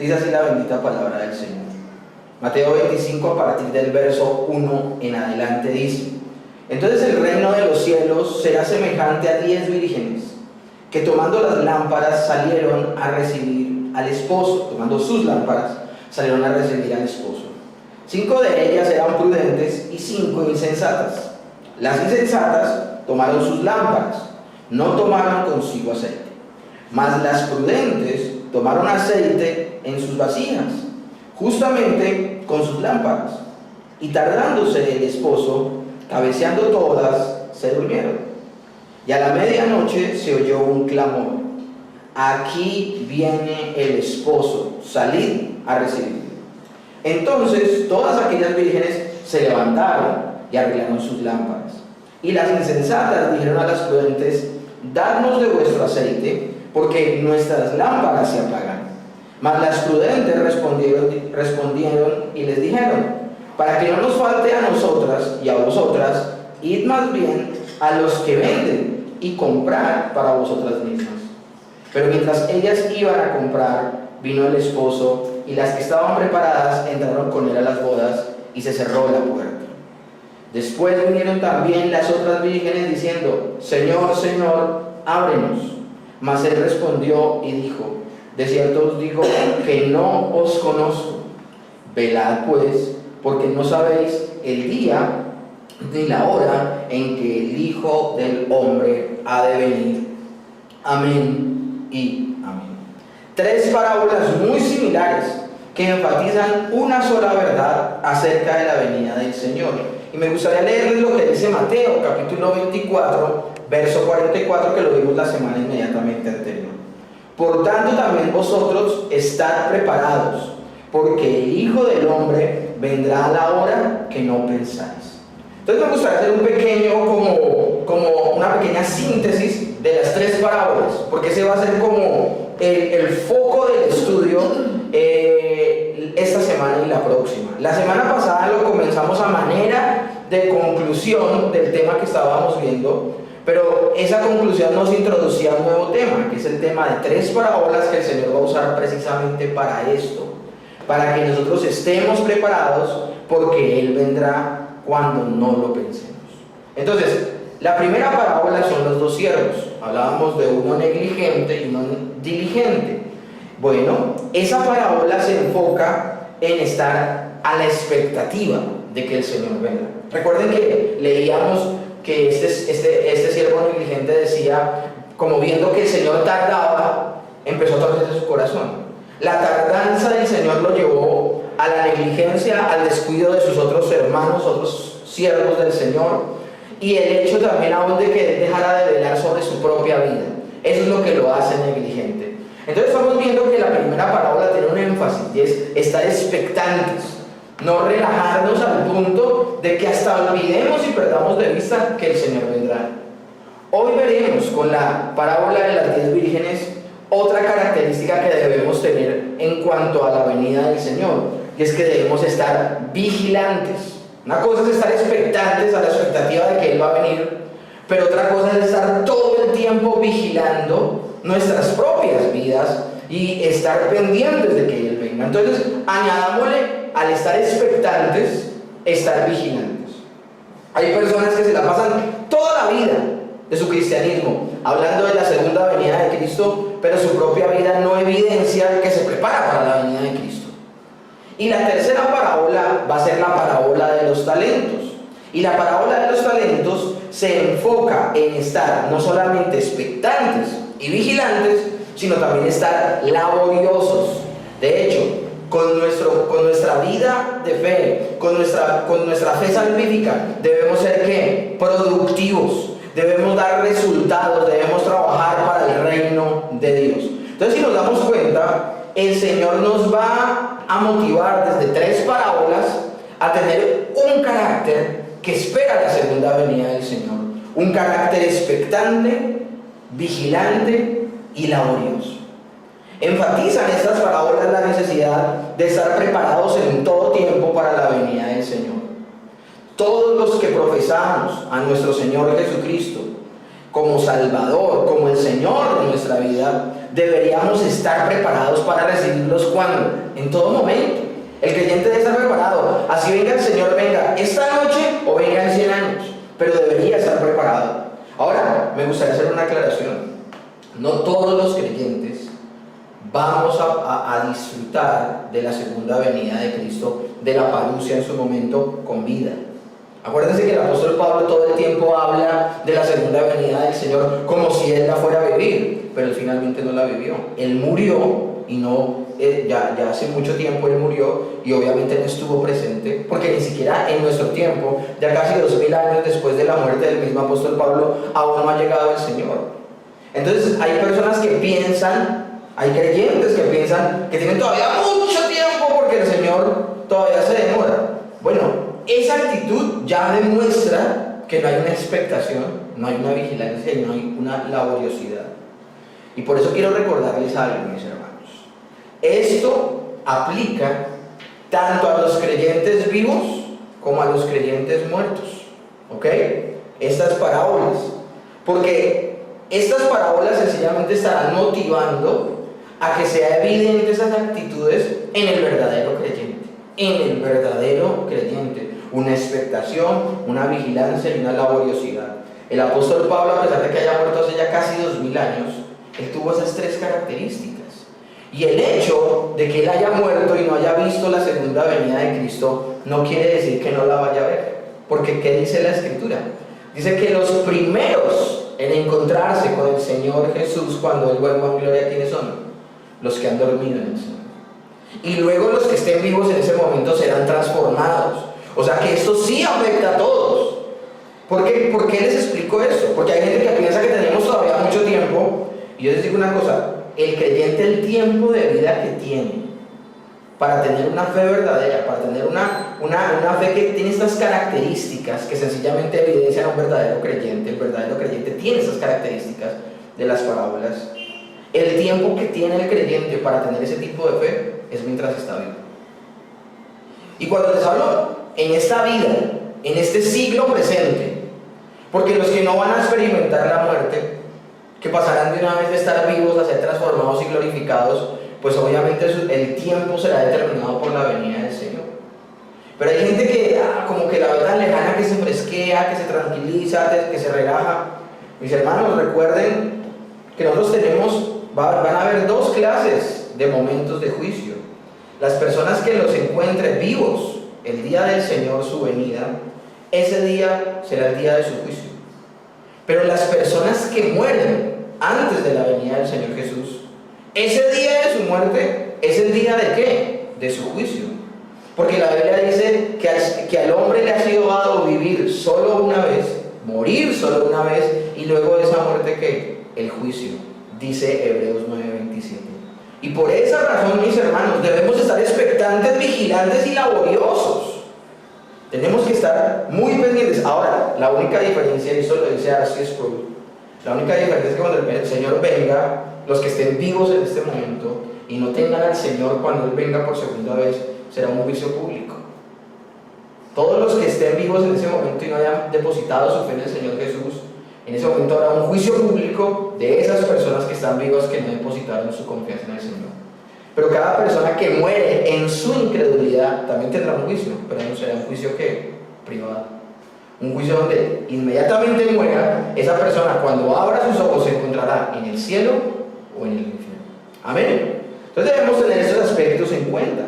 Dice así la bendita palabra del Señor. Mateo 25, a partir del verso 1 en adelante, dice: entonces el reino de los cielos será semejante a 10 vírgenes, que tomando las lámparas salieron a recibir al esposo. Tomando sus lámparas salieron a recibir al esposo. 5 de ellas eran prudentes y 5 insensatas. Las insensatas tomaron sus lámparas, no tomaron consigo aceite. Mas las prudentes tomaron aceite en sus vasijas, justamente con sus lámparas. Y tardándose el esposo, cabeceando todas, se durmieron. Y a la medianoche se oyó un clamor: aquí viene el esposo, salid a recibirlo. Entonces todas aquellas vírgenes se levantaron y arreglaron sus lámparas. Y las insensatas dijeron a las prudentes: dadnos de vuestro aceite, porque nuestras lámparas se apagan. Mas las prudentes respondieron y les dijeron: para que no nos falte a nosotras y a vosotras, id más bien a los que venden y comprad para vosotras mismas. Pero mientras ellas iban a comprar, vino el esposo, y las que estaban preparadas entraron con él a las bodas, y se cerró la puerta. Después vinieron también las otras vírgenes diciendo: Señor, Señor, ábrenos. Mas él respondió y dijo: de cierto os digo que no os conozco. Velad pues, porque no sabéis el día ni la hora en que el Hijo del Hombre ha de venir. Amén y amén. 3 parábolas muy similares que enfatizan una sola verdad acerca de la venida del Señor. Y me gustaría leerles lo que dice Mateo, capítulo 24, verso 44, que lo vimos la semana inmediatamente anterior. Por tanto, también vosotros estad preparados, porque el Hijo del Hombre vendrá a la hora que no pensáis. Entonces me gustaría hacer un pequeño, como una pequeña síntesis de las 3 parábolas, porque ese va a ser como el foco del estudio esta semana y la próxima. La semana pasada lo comenzamos a manera de conclusión del tema que estábamos viendo, pero esa conclusión nos introducía a un nuevo tema, que es el tema de 3 parábolas que el Señor va a usar precisamente para esto, para que nosotros estemos preparados, porque Él vendrá cuando no lo pensemos. Entonces, la primera parábola son los 2 siervos. Hablábamos de uno negligente y uno diligente. Bueno, esa parábola se enfoca en estar a la expectativa de que el Señor venga. Recuerden que leíamos que este siervo negligente decía, como viendo que el Señor tardaba, empezó a torcerse su corazón. La tardanza del Señor lo llevó a la negligencia, al descuido de sus otros hermanos, otros siervos del Señor, y el hecho también aún de que dejara de velar sobre su propia vida. Eso es lo que lo hace negligente. Entonces estamos viendo que la primera parábola tiene un énfasis, y es estar expectantes, no relajarnos al punto de que hasta olvidemos y perdamos de vista que el Señor vendrá. Hoy veremos con la parábola de las 10 vírgenes otra característica que debemos tener en cuanto a la venida del Señor, y es que debemos estar vigilantes. Una cosa es estar expectantes a la expectativa de que Él va a venir, pero otra cosa es estar todo el tiempo vigilando nuestras propias vidas y estar pendientes de que Él venga. Entonces, añadámosle al estar expectantes, estar vigilantes. Hay personas que se la pasan toda la vida de su cristianismo hablando de la segunda venida de Cristo, pero su propia vida no evidencia que se prepara para la venida de Cristo. Y la tercera parábola va a ser la parábola de los talentos. Y la parábola de los talentos se enfoca en estar no solamente expectantes y vigilantes, sino también estar laboriosos. De hecho, con nuestra vida de fe, con nuestra fe salvífica, debemos ser ¿qué? Productivos, debemos dar resultados, debemos trabajar para el reino de Dios. Entonces, si nos damos cuenta, el Señor nos va a motivar desde 3 parábolas a tener un carácter que espera la segunda venida del Señor, un carácter expectante, vigilante y laborioso. Enfatizan estas parábolas la necesidad de estar preparados en todo tiempo para la venida del Señor. Todos los que profesamos a nuestro Señor Jesucristo como Salvador, como el Señor de nuestra vida, deberíamos estar preparados para recibirlos cuando, en todo momento. El creyente debe estar preparado, así venga el Señor, venga esta noche o venga en 100 años, pero debería estar preparado. Ahora, me gustaría hacer una aclaración. No todos los creyentes vamos a disfrutar de la segunda venida de Cristo, de la parusia en su momento con vida. Acuérdense que el apóstol Pablo todo el tiempo habla de la segunda venida del Señor como si Él la fuera a vivir, pero él finalmente no la vivió. Él murió y no, ya hace mucho tiempo Él murió y obviamente no estuvo presente, porque ni siquiera en nuestro tiempo, ya casi 2000 años después de la muerte del mismo apóstol Pablo, aún no ha llegado el Señor. Entonces hay personas que piensan, hay creyentes que piensan que tienen todavía mucho tiempo porque el Señor todavía se demora. Bueno, esa actitud ya demuestra que no hay una expectación, no hay una vigilancia y no hay una laboriosidad. Y por eso quiero recordarles algo, mis hermanos. Esto aplica tanto a los creyentes vivos como a los creyentes muertos. ¿Ok? Estas parábolas. Porque estas parábolas sencillamente estarán motivando a que sea evidente esas actitudes en el verdadero creyente. En el verdadero creyente. Una expectación, una vigilancia y una laboriosidad. El apóstol Pablo, a pesar de que haya muerto hace ya casi 2000 años, él tuvo esas tres características. Y el hecho de que él haya muerto y no haya visto la segunda venida de Cristo no quiere decir que no la vaya a ver. Porque ¿qué dice la Escritura? Dice que los primeros en encontrarse con el Señor Jesús cuando Él vuelva en gloria, ¿quiénes son? Los que han dormido en el Señor. Y luego los que estén vivos en ese momento serán transformados. O sea que esto sí afecta a todos. ¿Por qué les explico esto? Porque hay gente que piensa que tenemos todavía mucho tiempo. Y yo les digo una cosa, el creyente, el tiempo de vida que tiene para tener una fe verdadera, para tener una fe que tiene estas características que sencillamente evidencian a un verdadero creyente. El verdadero creyente tiene esas características de las parábolas. El tiempo que tiene el creyente para tener ese tipo de fe es mientras está vivo. Y cuando les hablo en esta vida, en este siglo presente, porque los que no van a experimentar la muerte, que pasarán de una vez de estar vivos a ser transformados y glorificados, pues obviamente el tiempo será determinado por la venida del Señor. Pero hay gente que como que la ve tan lejana, que se fresquea, que se tranquiliza, que se relaja. Mis hermanos, recuerden que nosotros van a haber dos clases de momentos de juicio. Las personas que los encuentren vivos el día del Señor, su venida, ese día será el día de su juicio. Pero las personas que mueren antes de la venida del Señor Jesús, ese día de su muerte es el día de ¿qué? De su juicio. Porque la Biblia dice que al hombre le ha sido dado vivir solo una vez, morir solo una vez, y luego de esa muerte ¿qué? El juicio, dice Hebreos 9:27. Y por esa razón, mis hermanos, debemos estar expectantes, vigilantes y laboriosos. Tenemos que estar muy pendientes. Ahora, la única diferencia, y eso lo dice R.C. Sproul, la única diferencia es que cuando el Señor venga, los que estén vivos en este momento y no tengan al Señor cuando Él venga por segunda vez, será un juicio público. Todos los que estén vivos en ese momento y no hayan depositado su fe en el Señor Jesús, en ese momento habrá un juicio público de esas personas que están vivas que no depositaron su confianza en el Señor. Pero cada persona que muere en su incredulidad también tendrá un juicio, pero no será un juicio ¿qué? Privado. Un juicio donde inmediatamente muera, esa persona cuando abra sus ojos se encontrará en el cielo o en el infierno. Amén. Entonces debemos tener esos aspectos en cuenta.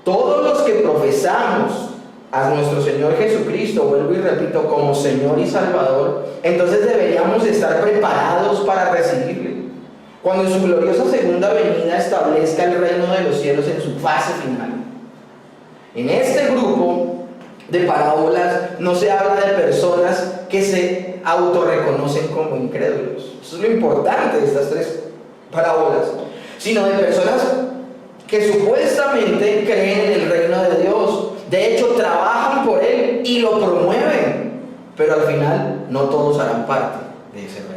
Todos los que profesamos a nuestro Señor Jesucristo, vuelvo y repito, como Señor y Salvador, entonces deberíamos estar preparados para recibirle. Cuando en su gloriosa segunda venida establezca el reino de los cielos en su fase final. En este grupo de parábolas no se habla de personas que se autorreconocen como incrédulos. Eso es lo importante de estas tres parábolas. Sino de personas que supuestamente creen en el reino de Dios. De hecho, trabajan por él y lo promueven. Pero al final, no todos harán parte de ese reino.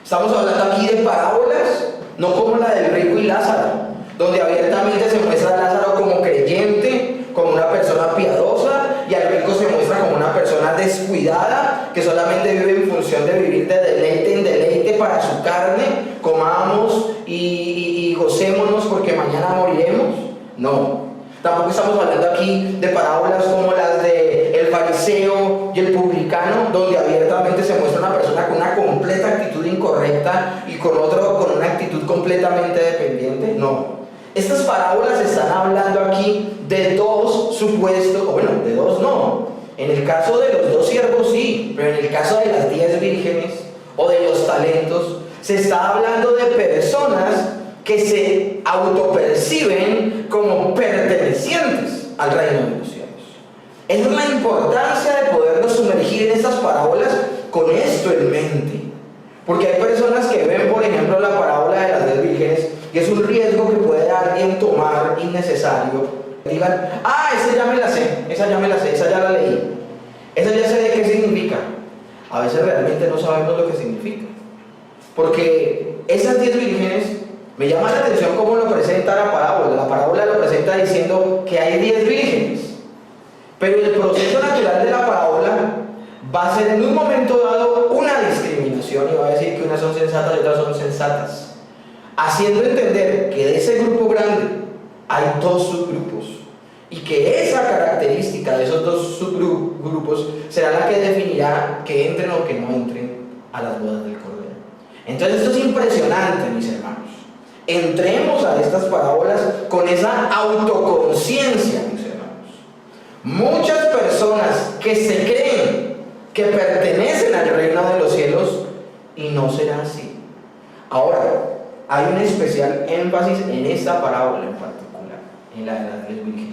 Estamos hablando aquí de parábolas, no como la del rico y Lázaro, donde abiertamente se muestra a Lázaro como creyente, como una persona piadosa, y al rico se muestra como una una persona descuidada que solamente vive en función de vivir de deleite en deleite para su carne, comamos y gocémonos porque mañana moriremos. No, tampoco estamos hablando aquí de parábolas como las de el fariseo y el publicano, donde abiertamente se muestra una persona con una completa actitud incorrecta y con otro con una actitud completamente dependiente. No. Estas parábolas están hablando aquí de dos supuestos, o bueno, de dos no. En el caso de los 2 siervos sí, pero en el caso de las 10 vírgenes o de los talentos, se está hablando de personas que se autoperciben como pertenecientes al reino de los cielos. Esa es la importancia de podernos sumergir en estas parábolas con esto en mente. Porque hay personas que ven, por ejemplo, la parábola de las 10 vírgenes y es un riesgo que puede alguien tomar innecesario. Digan, esa ya me la sé, esa ya la leí, esa ya sé de qué significa. A veces realmente no sabemos lo que significa. Porque esas 10 vírgenes, me llama la atención cómo lo presenta la parábola. La parábola lo presenta diciendo que hay 10 vírgenes. Pero el proceso natural de la parábola va a ser en un momento dado una discriminación y va a decir que unas son sensatas y otras son sensatas, haciendo entender que de ese grupo grande hay 2 subgrupos y que esa característica de esos 2 subgrupos será la que definirá que entren o que no entren a las bodas del Cordero. Entonces esto es impresionante, mis hermanos. Entremos a estas parábolas con esa autoconciencia, mis hermanos. Muchas personas que se creen que pertenecen al reino de los cielos y no será así. Ahora, hay un especial énfasis en esta parábola en particular, en la de las 10 vírgenes.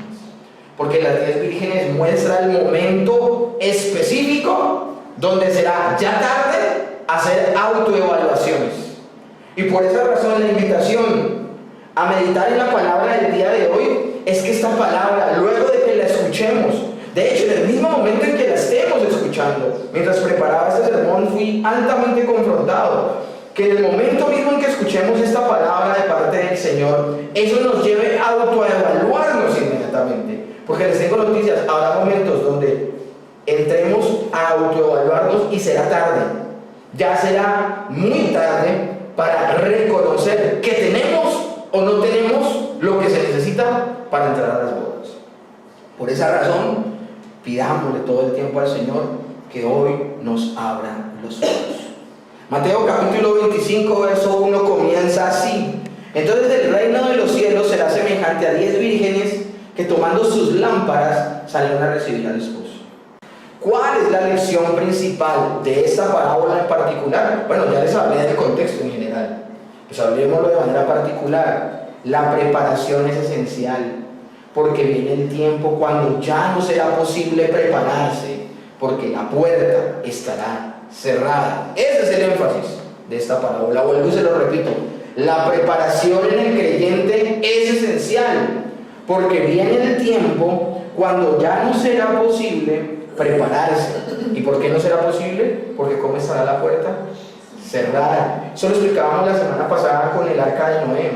Porque las 10 vírgenes muestra el momento específico donde será ya tarde hacer autoevaluaciones. Y por esa razón la invitación a meditar en la palabra del día de hoy es que esta palabra, luego de que la escuchemos, de hecho en el mismo momento en que la estemos escuchando, mientras preparaba este sermón fui altamente confrontado, que en el momento mismo en que escuchemos esta palabra de parte del Señor, eso nos lleve a autoevaluarnos inmediatamente. Porque les tengo noticias, habrá momentos donde entremos a autoevaluarnos y será tarde. Ya será muy tarde para reconocer que tenemos o no tenemos lo que se necesita para entrar a las bodas. Por esa razón, pidámosle todo el tiempo al Señor que hoy nos abra los ojos. Mateo capítulo 25, verso 1 comienza así. Entonces el reino de los cielos será semejante a 10 vírgenes que tomando sus lámparas salieron a recibir al esposo. ¿Cuál es la lección principal de esta parábola en particular? Bueno, ya les hablé del contexto en general, pues hablemoslo de manera particular. La preparación es esencial, porque viene el tiempo cuando ya no será posible prepararse, porque la puerta estará cerrada. Ese es el énfasis de esta parábola. Vuelvo y se lo repito, la preparación en el creyente es esencial, porque viene el tiempo cuando ya no será posible prepararse. ¿Y por qué no será posible? Porque ¿cómo estará la puerta? Cerrada. Eso lo explicábamos la semana pasada con el arca de Noé.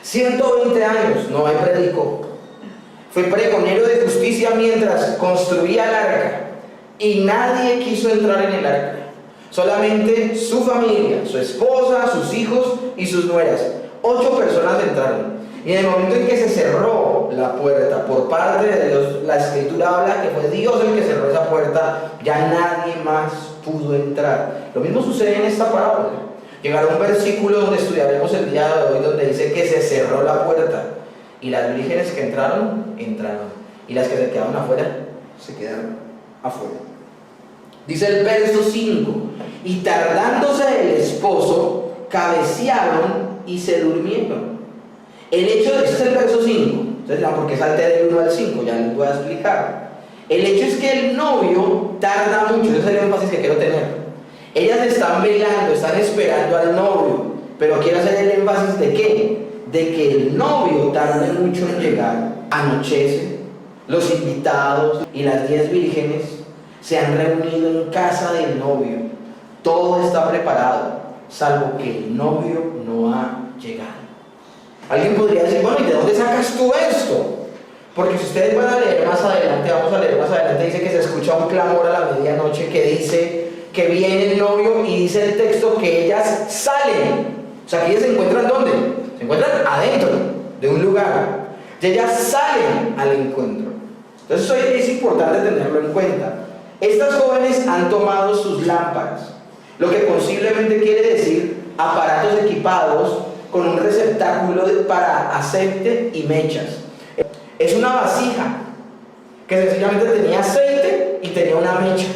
120 años Noé predicó, fue pregonero de justicia mientras construía el arca, y nadie quiso entrar en el arca. Solamente su familia, su esposa, sus hijos y sus nueras. 8 personas entraron. Y en el momento en que se cerró la puerta por parte de Dios, la escritura habla que fue Dios el que cerró esa puerta, ya nadie más pudo entrar. Lo mismo sucede en esta parábola. Llegará un versículo donde estudiaremos el día de hoy, donde dice que se cerró la puerta, y las vírgenes que entraron, entraron, y las que se quedaron afuera, se quedaron afuera. Dice el verso 5, y tardándose el esposo, cabecearon y se durmieron. El hecho de, este es el verso 5, entonces ya porque salté del 1 al 5, ya les voy a explicar. El hecho es que el novio tarda mucho, ese es el énfasis que quiero tener. Ellas están velando, están esperando al novio, pero quiero hacer el énfasis de ¿qué? De que el novio tarde mucho en llegar. Anochece, los invitados y las 10 vírgenes se han reunido en casa del novio. Todo está preparado, salvo que el novio no ha llegado. Alguien podría decir, bueno, ¿y de dónde sacas tú esto? Porque si ustedes van a leer más adelante, vamos a leer más adelante, dice que se escucha un clamor a la medianoche que dice que viene el novio y dice el texto que ellas salen. O sea, que ellas se encuentran ¿dónde? Se encuentran adentro de un lugar. Y ellas salen al encuentro. Entonces eso es importante tenerlo en cuenta. Estas jóvenes han tomado sus lámparas, lo que posiblemente quiere decir aparatos equipados con un receptáculo para aceite y mechas. Es una vasija que sencillamente tenía aceite y tenía una mecha.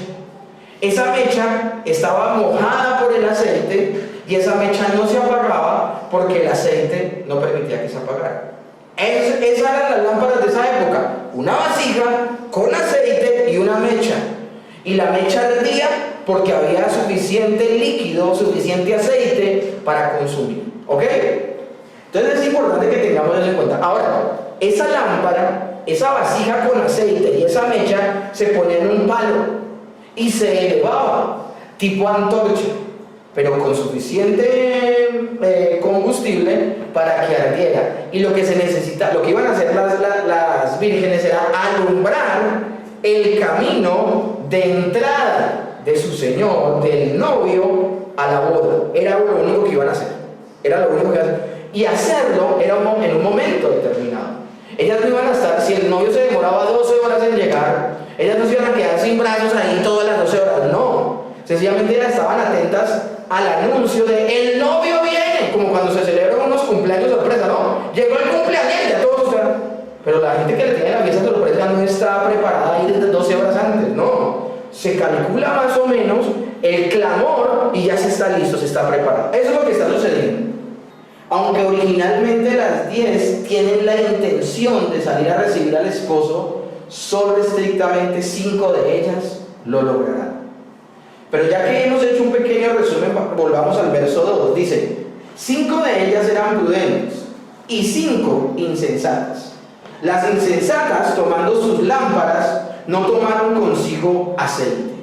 Esa mecha estaba mojada por el aceite y esa mecha no se apagaba porque el aceite no permitía que se apagara. Esas eran las lámparas de esa época: una vasija con aceite y una mecha. Y la mecha ardía porque había suficiente líquido, suficiente aceite para consumir. ¿Ok? Entonces es importante que tengamos eso en cuenta. Ahora, esa lámpara, esa vasija con aceite y esa mecha se ponía en un palo y se elevaba tipo antorcha, pero con suficiente combustible para que ardiera. Y lo que se necesita, lo que iban a hacer las vírgenes era alumbrar el camino de entrada de su señor, del novio, a la boda. Era lo único que iban a hacer. Era lo único que iban a hacer. Y hacerlo era en un momento determinado. Ellas no iban a estar, si el novio se demoraba 12 horas en llegar, ellas no se iban a quedar sin brazos ahí todas las 12 horas, no. Sencillamente ellas estaban atentas al anuncio de el novio viene, como cuando se celebran unos cumpleaños sorpresa, ¿no? Llegó el cumpleaños, ya todos, o sea, pero la gente que le tiene la fiesta sorpresa no está preparada ahí desde 12 horas antes, no. Se calcula más o menos el clamor y ya se está listo, se está preparado. Eso es lo que está sucediendo. Aunque originalmente las 10 tienen la intención de salir a recibir al esposo, solo estrictamente 5 de ellas lo lograrán. Pero ya que hemos hecho un pequeño resumen, volvamos al verso 2. Dice: 5 de ellas eran prudentes y 5 insensatas. Las insensatas, tomando sus lámparas, no tomaron consigo aceite,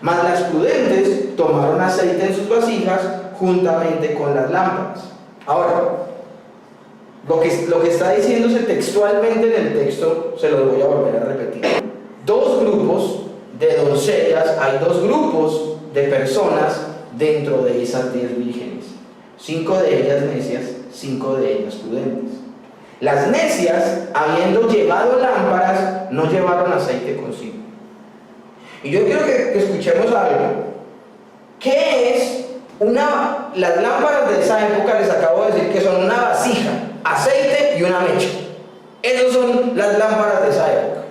mas las prudentes tomaron aceite en sus vasijas juntamente con las lámparas. Ahora, lo que está diciéndose textualmente en el texto, se lo voy a volver a repetir. 2 grupos de doncellas, hay 2 grupos de personas dentro de esas 10 vírgenes. 5 de ellas necias, 5 de ellas prudentes. Las necias, habiendo llevado lámparas, no llevaron aceite consigo. Y yo quiero que escuchemos algo. ¿Qué es las lámparas de esa época? Les acabo de decir que son una vasija, aceite y una mecha. Esas son las lámparas de esa época.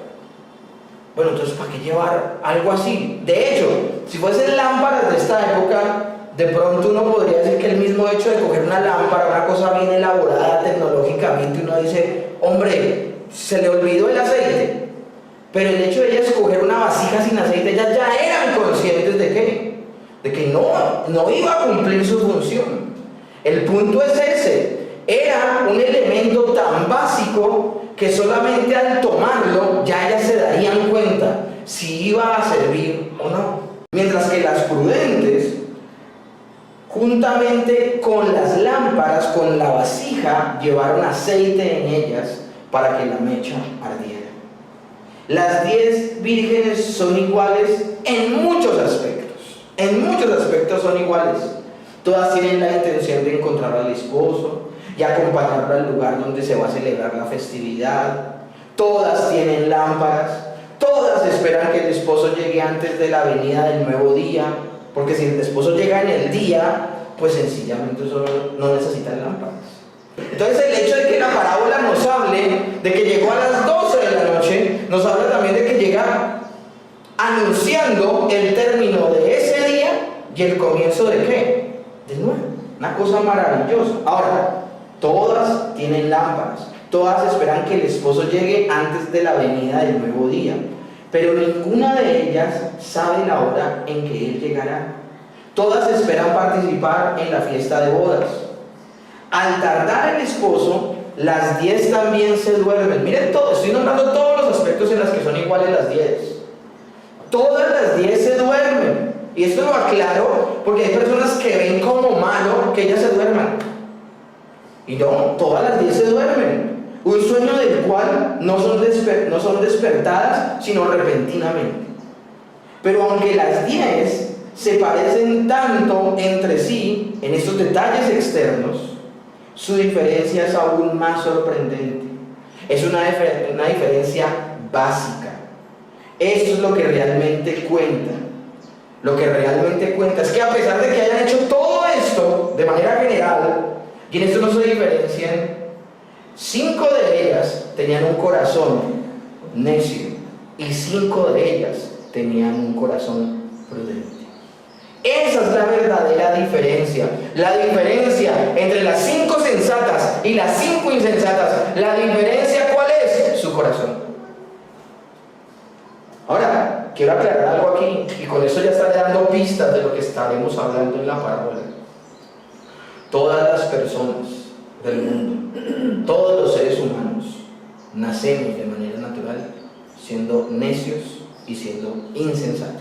Bueno, entonces, ¿para qué llevar algo así? De hecho, si fuesen lámparas de esta época, de pronto uno podría decir que el mismo hecho de coger una lámpara, una cosa bien elaborada tecnológicamente, uno dice, hombre, se le olvidó el aceite. Pero el hecho de ellas escoger una vasija sin aceite, ellas ya eran conscientes de qué. De que no iba a cumplir su función. El punto es ese: era un elemento tan básico que solamente al tomarlo ya ellas se darían cuenta si iba a servir o no. Mientras que las prudentes, juntamente con las lámparas, con la vasija, llevaron aceite en ellas para que la mecha ardiera. Las 10 vírgenes son iguales en muchos aspectos. En muchos aspectos son iguales. Todas tienen la intención de encontrar al esposo y acompañarlo al lugar donde se va a celebrar la festividad. Todas tienen lámparas. Todas esperan que el esposo llegue antes de la venida del nuevo día, porque si el esposo llega en el día, pues sencillamente solo no necesitan lámparas. Entonces el hecho de que la parábola nos hable de que llegó a las 12 de la noche, nos habla también de que llega anunciando el término de ese día y el comienzo de ¿qué? De nuevo. Una cosa maravillosa. Ahora, todas tienen lámparas, todas esperan que el esposo llegue antes de la venida del nuevo día, pero ninguna de ellas sabe la hora en que él llegará. Todas esperan participar en la fiesta de bodas. Al tardar el esposo, las 10 también se duermen. Miren todo, estoy nombrando todos los aspectos en los que son iguales las 10. Todas las 10 se duermen. Y esto lo aclaro porque hay personas que ven como malo que ellas se duerman. Y no, todas las 10 se duermen. un sueño del cual no son despertadas, sino repentinamente. Pero aunque las 10 se parecen tanto entre sí en estos detalles externos, su diferencia es aún más sorprendente. Es una diferencia básica. Esto es lo que realmente cuenta. Lo que realmente cuenta es que a pesar de que hayan hecho todo esto de manera general, y en esto no se diferencian, 5 de ellas tenían un corazón necio y 5 de ellas tenían un corazón prudente. Esa es la verdadera diferencia. La diferencia entre las 5 sensatas y las 5 insensatas. La diferencia, ¿cuál es? Su corazón. Ahora, quiero aclarar algo aquí, y con eso ya estaré dando pistas de lo que estaremos hablando en la parábola. Todas las personas del mundo, todos los seres humanos, nacemos de manera natural siendo necios y siendo insensatos.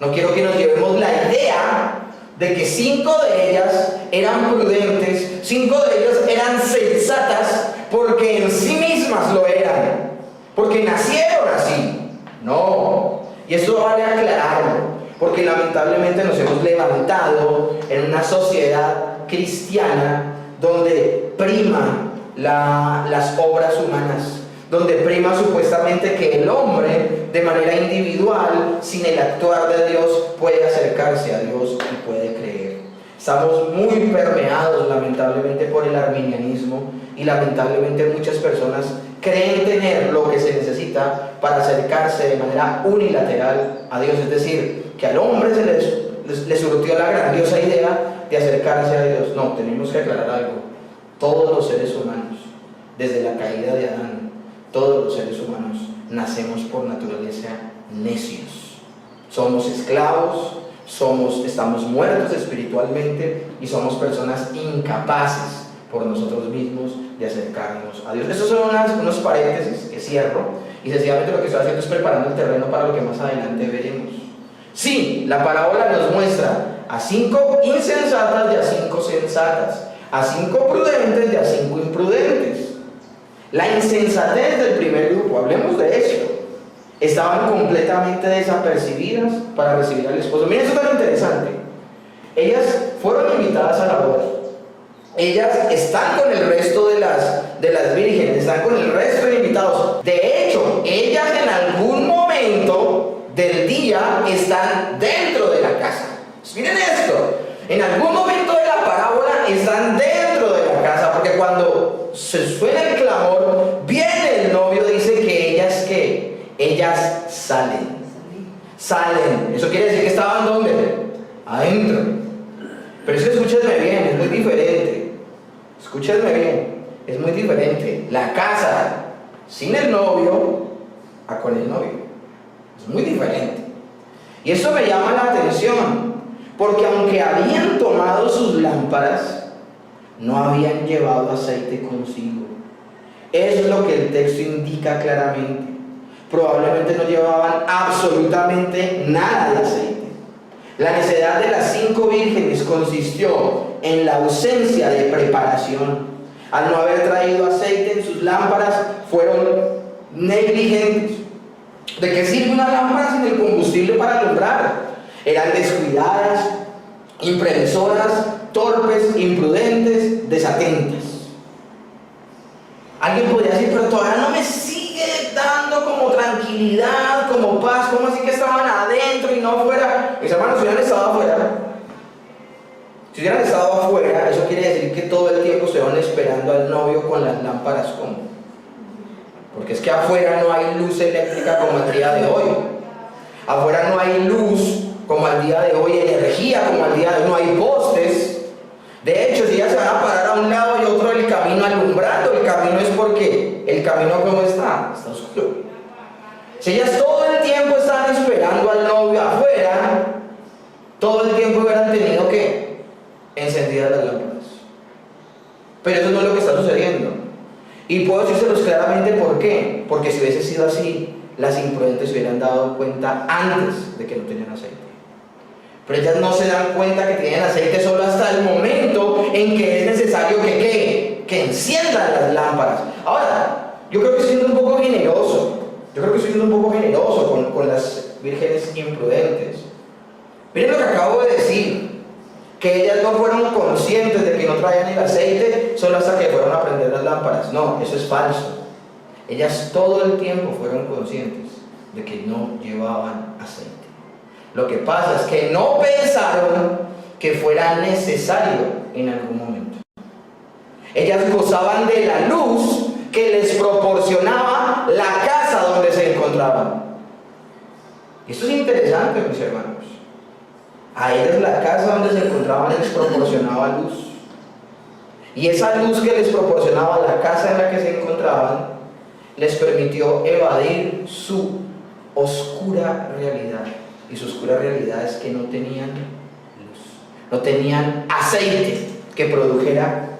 No quiero que nos llevemos la idea de que 5 de ellas eran prudentes, 5 de ellas eran sensatas porque en sí mismas lo eran, porque nacieron así. No, y eso vale aclararlo, porque lamentablemente nos hemos levantado en una sociedad cristiana donde prima las obras humanas, donde prima supuestamente que el hombre de manera individual, sin el actuar de Dios, puede acercarse a Dios y puede creer. Estamos muy permeados lamentablemente por el arminianismo, y lamentablemente muchas personas creen tener lo que se necesita para acercarse de manera unilateral a Dios. Es decir, que al hombre se le surtió la grandiosa idea de acercarse a Dios. No, tenemos que aclarar algo. Todos los seres humanos, desde la caída de Adán, todos los seres humanos nacemos por naturaleza necios. Somos esclavos, estamos muertos espiritualmente y somos personas incapaces por nosotros mismos de acercarnos a Dios. Estos son unos paréntesis que cierro, y sencillamente lo que estoy haciendo es preparando el terreno para lo que más adelante veremos. Sí, la parábola nos muestra a 5 insensatas y a 5 sensatas, a 5 prudentes y a 5 imprudentes. La insensatez del primer grupo, hablemos de eso, estaban completamente desapercibidas para recibir al esposo. Miren, eso es tan interesante. Ellas fueron invitadas a la boda. Ellas están con el resto de las vírgenes, están con el resto de invitados. De hecho, ellas en algún momento del día están dentro de la casa. Pues miren esto, en algún momento de la parábola están dentro de la casa, porque cuando se suena el clamor, viene el novio, dice que ellas salen. Eso quiere decir que estaban ¿dónde? Adentro. Pero eso, escúchenme bien, es muy diferente. Escúchenme bien, es muy diferente la casa sin el novio a con el novio. Es muy diferente. Y eso me llama la atención, porque aunque habían tomado sus lámparas, no habían llevado aceite consigo. Eso es lo que el texto indica claramente. Probablemente no llevaban absolutamente nada de aceite. La necedad de las 5 vírgenes consistió en la ausencia de preparación. Al no haber traído aceite en sus lámparas, fueron negligentes. ¿De qué sirve una lámpara sin el combustible para alumbrar? Eran descuidadas, imprevisoras, torpes, imprudentes, desatentas. Alguien podría decir, pero todavía no me sigue dando como tranquilidad, como paz. ¿Cómo así que estaban adentro y no afuera? Mis hermanos, si hubieran estado afuera, eso quiere decir que todo el tiempo se van esperando al novio con las lámparas. ¿Cómo? Porque es que afuera no hay luz eléctrica como el día de hoy. Afuera no hay luz como al día de hoy, energía como al día de hoy, no hay postes. De hecho, si ya se van a parar a un lado y otro del camino alumbrando, el camino es porque el camino ¿cómo está? Está oscuro. Si ellas todo el tiempo están esperando al novio afuera, todo el tiempo hubieran tenido que encendidas las lámparas. Pero eso no es lo que está sucediendo. Y puedo decírselos claramente por qué. Porque si hubiese sido así, las imprudentes se hubieran dado cuenta antes de que no tenían aceite. Pero ellas no se dan cuenta que tienen aceite solo hasta el momento en que es necesario que enciendan las lámparas. Ahora, yo creo que estoy siendo un poco generoso. Con las vírgenes imprudentes. Miren lo que acabo de decir, que ellas no fueron conscientes de que no traían el aceite solo hasta que fueron a prender las lámparas. No, eso es falso. Ellas todo el tiempo fueron conscientes de que no llevaban aceite. Lo que pasa es que no pensaron que fuera necesario en algún momento. Ellas gozaban de la luz que les proporcionaba la casa donde se encontraban. Esto es interesante, mis hermanos. A ellas la casa donde se encontraban les proporcionaba luz. Y esa luz que les proporcionaba la casa en la que se encontraban les permitió evadir su oscura realidad. Y su oscura realidad es que no tenían luz, no tenían aceite que produjera